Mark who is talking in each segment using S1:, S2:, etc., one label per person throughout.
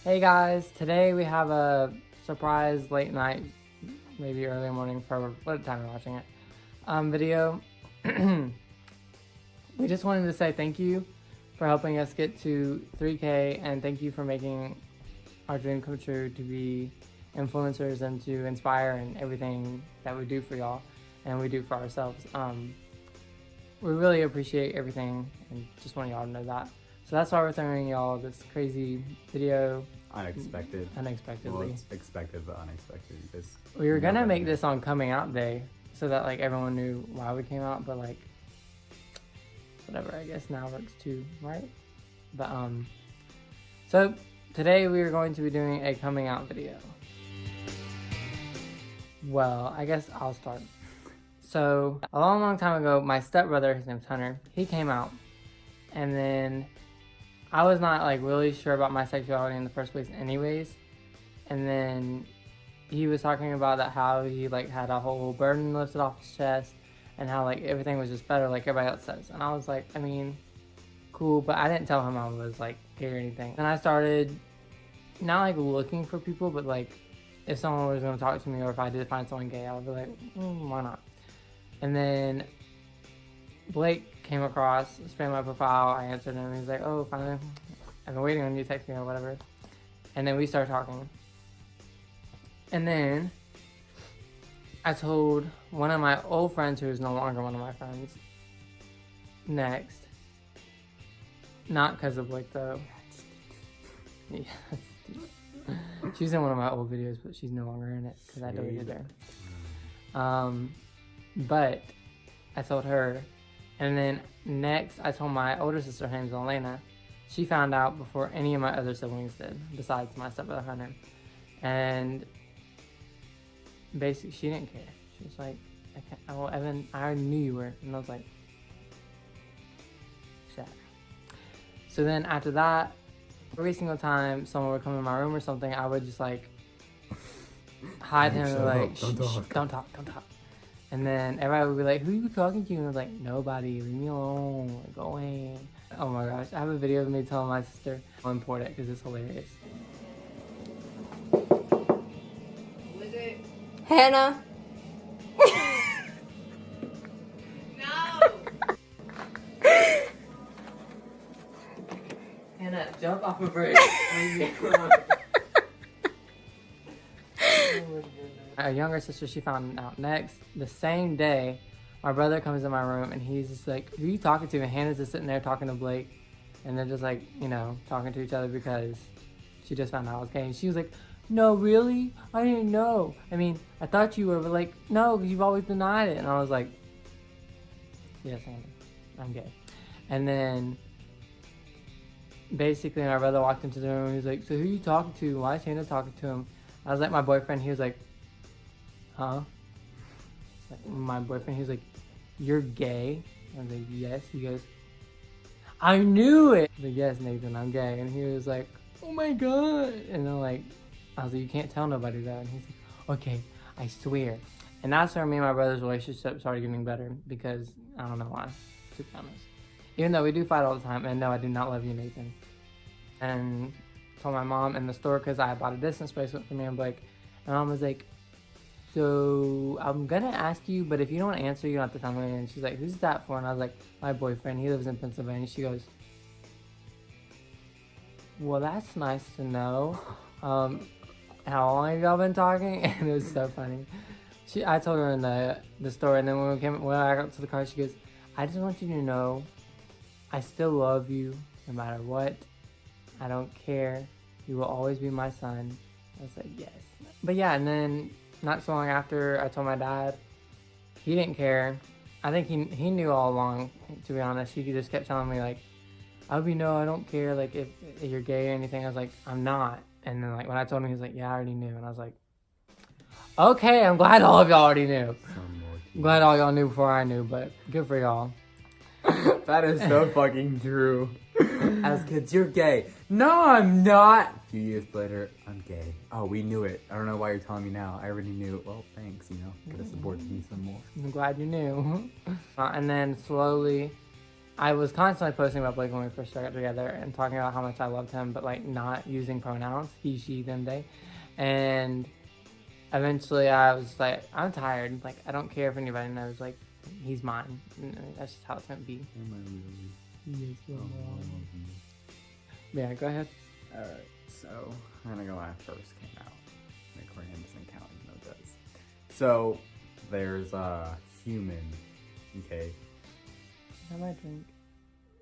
S1: Hey guys, today we have a surprise late night, maybe early morning for what time we're watching it, video. We just wanted to say thank you for helping us get to 3K and thank you for making our dream come true to be influencers and to inspire and everything that we do for y'all and we do for ourselves. We really appreciate everything and just want y'all to know that. So that's why we're throwing y'all this crazy video. Unexpectedly.
S2: Well, it's expected, but unexpected.
S1: We were gonna make this on coming out day so that like everyone knew why we came out, but like whatever, I guess now works too, right? But so today we are going to be doing a coming out video. Well, I guess I'll start. So a long time ago, my stepbrother, his name's Hunter, he came out, and then I was not like really sure about my sexuality in the first place anyways, and then he was talking about that how he like had a whole burden lifted off his chest and how like everything was just better like everybody else says, and I was like, I mean, cool, but I didn't tell him I was like gay or anything. And I started not like looking for people, but like if someone was going to talk to me or if I did find someone gay, I would be like, why not? And then Blake came across, spammed my profile, I answered him, and he's like, oh, finally, I've been waiting on you to text me or whatever. And then we started talking. And then I told one of my old friends, who is no longer one of my friends, next. Not because of Blake, though. Yeah, she was in one of my old videos, but she's no longer in it because I deleted her. But I told her. And then next, I told my older sister, her name's Elena. She found out before any of my other siblings did, besides my stepbrother Hunter. And basically, she didn't care. She was like, "Oh, Evan, I already knew you were." And I was like, "Shut." So then after that, every single time someone would come in my room or something, I would just like hide him and like, don't talk. And then everybody would be like, who are you talking to? And I was like, nobody, leave me alone, like, go away. Oh my gosh, I have a video of me telling my sister I'll import it because it's hilarious.
S3: Who is it?
S4: Hannah.
S3: No!
S1: Hannah, jump off a bridge. A younger sister, she found out next. The same day, my brother comes in my room and he's just like, who are you talking to? And Hannah's just sitting there talking to Blake. And they're just like, you know, talking to each other because she just found out I was gay. And she was like, no, really? I didn't know. I mean, I thought you were, but like, no, because you've always denied it. And I was like, yes, Hannah, I'm gay. And then basically my brother walked into the room and he was like, so who are you talking to? Why is Hannah talking to him? I was like, my boyfriend. He was like, huh? Like, my boyfriend, he was like, you're gay? I was like, yes. He goes, I knew it. I was like, yes, Nathan, I'm gay. And he was like, oh my God. And then like, I was like, you can't tell nobody that. And he's like, okay, I swear. And that's where me and my brother's relationship started getting better because I don't know why, to be honest. Even though we do fight all the time, and no, I do not love you, Nathan. And told my mom in the store because I bought a distance bracelet for me and Blake. And mom was like, so I'm gonna ask you, but if you don't answer, you don't have to tell me. And she's like, who's that for? And I was like, my boyfriend, he lives in Pennsylvania. She goes, well, that's nice to know. How long have y'all been talking? And it was so funny. I told her in the store, and then when I got to the car, she goes, I just want you to know, I still love you no matter what. I don't care. You will always be my son. I was like, yes. But yeah, and then not so long after, I told my dad. He didn't care. I think he knew all along, to be honest. He just kept telling me, like, I hope you know I don't care, like, if you're gay or anything. I was like, I'm not. And then, like, when I told him, he was like, yeah, I already knew. And I was like, okay, I'm glad all of y'all already knew. I'm glad all y'all knew before I knew, but good for y'all.
S2: That is so fucking true. As kids, you're gay. No, I'm not. A few years later, I'm gay. Oh, we knew it. I don't know why you're telling me now. I already knew. Well, thanks, you know. Could have supported me some more.
S1: I'm glad you knew. And then slowly, I was constantly posting about Blake when we first got together and talking about how much I loved him, but like not using pronouns, he, she, them, they. And eventually I was like, I'm tired. Like, I don't care if anybody knows. Like, he's mine. And that's just how it's going to be.
S2: Am I really?
S1: Yes,
S2: Oh, I love you.
S1: yeah, go ahead.
S2: Alright, so I'm gonna go when I first came out. Like, random doesn't count, even though it does. So, there's a human, okay?
S1: Have my drink.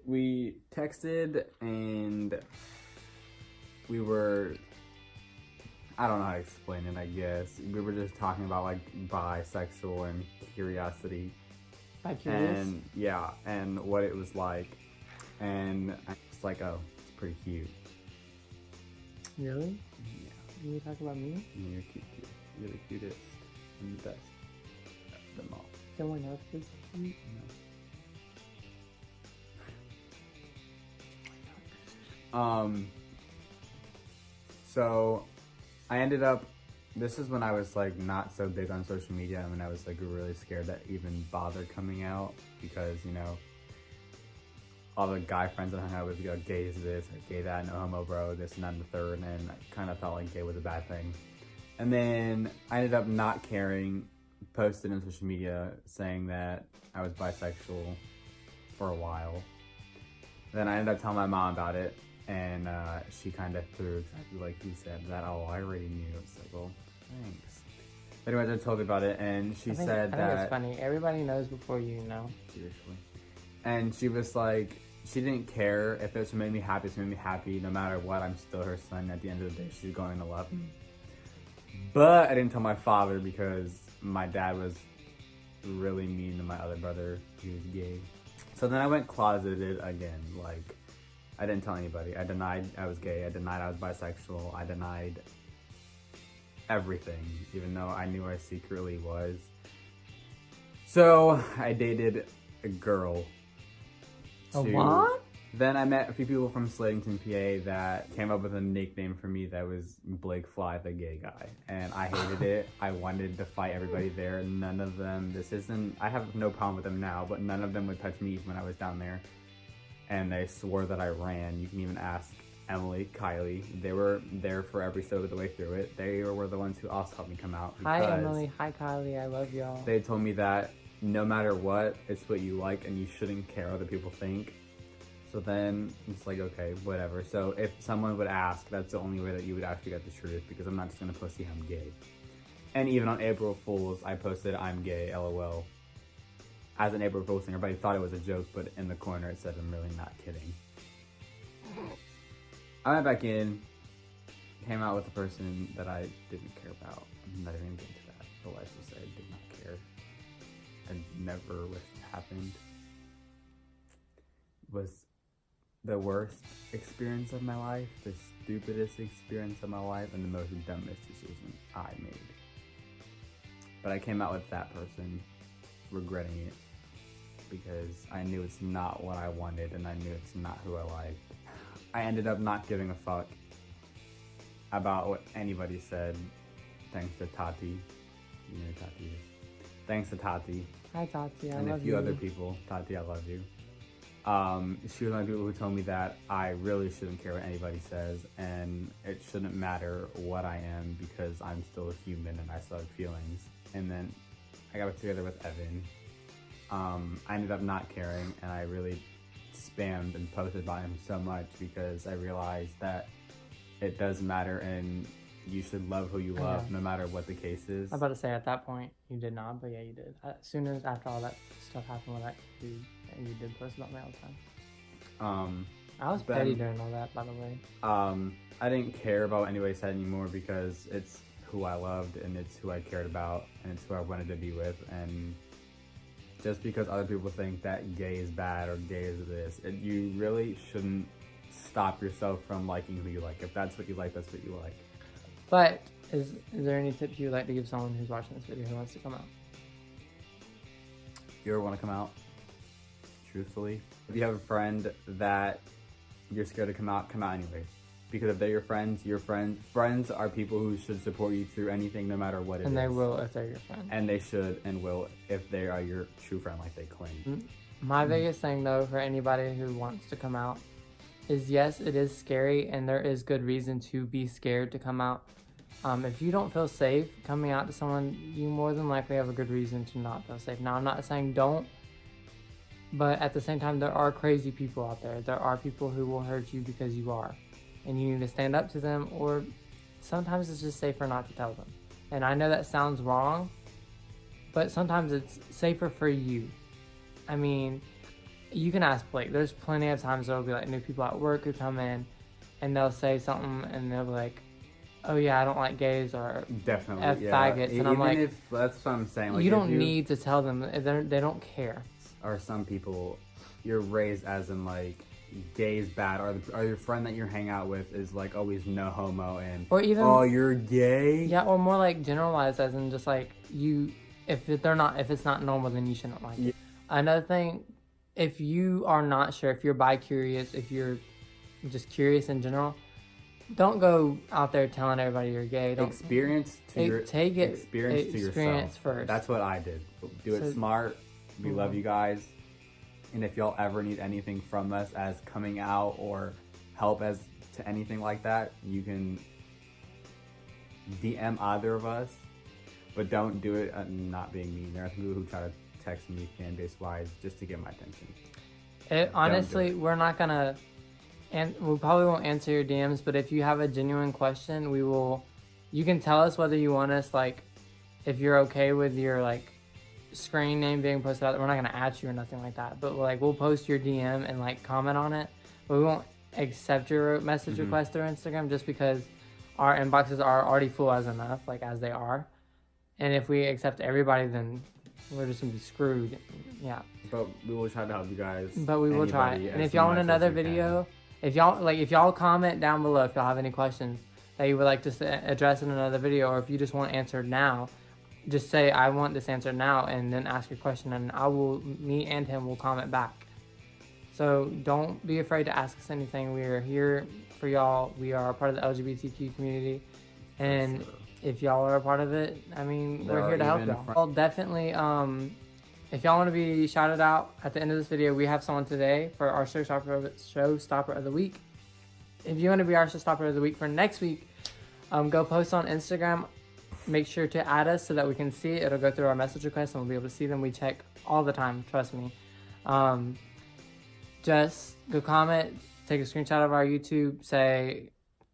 S2: We texted and we were, I don't know how to explain it, I guess. We were just talking about like bisexual and curiosity.
S1: By curious?
S2: And yeah, and what it was like. And I was like, oh, it's pretty cute.
S1: Really?
S2: Yeah.
S1: You talk about me?
S2: You're cute. You're the cutest and the best of them all.
S1: Someone else is cute?
S2: So I ended up, this is when I was like not so big on social media and when I was like really scared that even bothered coming out because, you know, all the guy friends that I hung out with, go, gay is this, or gay that, no homo bro, this and that and the third, and I kind of felt like gay was a bad thing. And then I ended up not caring, posted on social media saying that I was bisexual for a while. Then I ended up telling my mom about it. And she kind of threw exactly like he said that, oh, I already knew. It's like, well, thanks. But anyways, I told her about it, and she said that...
S1: I think it's funny. Everybody knows before you know.
S2: Seriously. And she was like, she didn't care if it made me happy, it's made me happy. No matter what, I'm still her son. At the end of the day, she's going to love me. But I didn't tell my father because my dad was really mean to my other brother. He was gay. So then I went closeted again, like... I didn't tell anybody. I denied I was gay. I denied I was bisexual. I denied everything, even though I knew I secretly was. So I dated a girl.
S1: A what?
S2: Then I met a few people from Slatington, PA that came up with a nickname for me that was Blakefly, the gay guy. And I hated it. I wanted to fight everybody there. None of them, I have no problem with them now, but none of them would touch me when I was down there. And they swore that I ran. You can even ask Emily, Kylie. They were there for every episode of the way through it. They were the ones who also helped me come out.
S1: Hi, Emily. Hi, Kylie. I love y'all.
S2: They told me that no matter what, it's what you like and you shouldn't care what other people think. So then it's like, okay, whatever. So if someone would ask, that's the only way that you would actually get the truth, because I'm not just gonna post I'm gay. And even on April Fools, I posted I'm gay, LOL. As an April Fool's thing, everybody thought it was a joke, but in the corner it said I'm really not kidding. I went back in, came out with a person that I didn't care about. I'm not even getting to that. But let's just say I did not care. I never wished it happened. It was the worst experience of my life, the stupidest experience of my life, and the most dumbest decision I made. But I came out with that person regretting it because I knew it's not what I wanted and I knew it's not who I liked. I ended up not giving a fuck about what anybody said, thanks to Tati. You know who Tati is. Thanks to Tati.
S1: Hi, Tati. I
S2: and
S1: love
S2: a few
S1: you.
S2: other people. Tati, I love you. She was one of the people who told me that I really shouldn't care what anybody says and it shouldn't matter what I am because I'm still a human and I still have feelings. And then I got together with Evan. I ended up not caring and I really spammed and posted about him so much because I realized that it does matter and you should love who you love no matter what the case is.
S1: I was about to say at that point you did not, but yeah, you did. As soon as after all that stuff happened with that dude, and you did post about me all the time. I was petty during all that, by the way.
S2: I didn't care about what anybody said anymore because it's who I loved and it's who I cared about and it's who I wanted to be with. And just because other people think that gay is bad or gay is this, you really shouldn't stop yourself from liking who you like. If that's what you like, that's what you like.
S1: But is there any tips you would like to give someone who's watching this video who wants to come out?
S2: You ever want to come out? Truthfully, if you have a friend that you're scared to come out anyways. Because if they're your friends are people who should support you through anything, no matter what it is.
S1: And they will if they're your friend.
S2: And they should and will if they are your true friend, like they claim.
S1: My biggest thing though for anybody who wants to come out is yes, it is scary and there is good reason to be scared to come out. If you don't feel safe coming out to someone, you more than likely have a good reason to not feel safe. Now, I'm not saying don't, but at the same time, there are crazy people out there. There are people who will hurt you because you are, and you need to stand up to them, or sometimes it's just safer not to tell them. And I know that sounds wrong, but sometimes it's safer for you. I mean, you can ask Blake. There's plenty of times there'll be like new people at work who come in and they'll say something and they'll be like, oh yeah, I don't like gays or
S2: Definitely,
S1: F faggots. And I'm like,
S2: if that's what I'm saying. Like,
S1: you don't need to tell them. They don't care.
S2: Or some people, you're raised as in like, gay is bad, or your friend that you hang out with is like always no homo, and
S1: or even,
S2: oh, you're gay.
S1: Yeah, or more like generalized as in just like if it's not normal, then you shouldn't like it. Another thing, if you are not sure, if you're bi-curious, if you're just curious in general, don't go out there telling everybody you're gay. Don't
S2: experience yourself
S1: first.
S2: That's what I did. Do it smart. We love you guys, and if y'all ever need anything from us as coming out or help as to anything like that, you can DM either of us, but don't do it not being mean. There are people who try to text me fan base wise just to get my attention.
S1: Honestly, we're not gonna, and we probably won't answer your DMs, but if you have a genuine question, you can tell us whether you want us, like, if you're okay with your like screen name being posted out. We're not gonna at you or nothing like that, but like we'll post your DM and like comment on it, but we won't accept your message request through Instagram just because our inboxes are already full as enough, like as they are, and if we accept everybody, then we're just gonna be screwed. Yeah,
S2: but we will try to help you guys.
S1: But we will try. And if y'all want another video, if y'all comment down below if y'all have any questions that you would like to address in another video, or if you just want answered now, just say I want this answered now, and then ask your question, and me and him will comment back. So don't be afraid to ask us anything. We are here for y'all. We are a part of the LGBTQ community, and if y'all are a part of it, I mean, we're here to help y'all. Well, definitely, if y'all want to be shouted out at the end of this video, we have someone today for our showstopper of the week. If you want to be our showstopper of the week for next week, go post on Instagram. Make sure to add us so that we can see it. It'll go through our message requests and we'll be able to see them. We check all the time, trust me. Just go comment, take a screenshot of our YouTube, say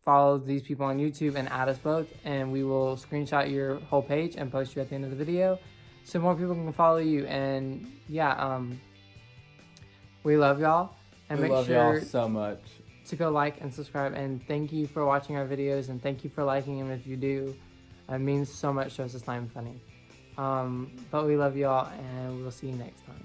S1: follow these people on YouTube, and add us both, and we will screenshot your whole page and post you at the end of the video so more people can follow you. And yeah, we love y'all, and
S2: we love y'all so much
S1: to go like and subscribe, and thank you for watching our videos, and thank you for liking them if you do. It means so much to us. It's not even funny. But we love y'all, and we'll see you next time.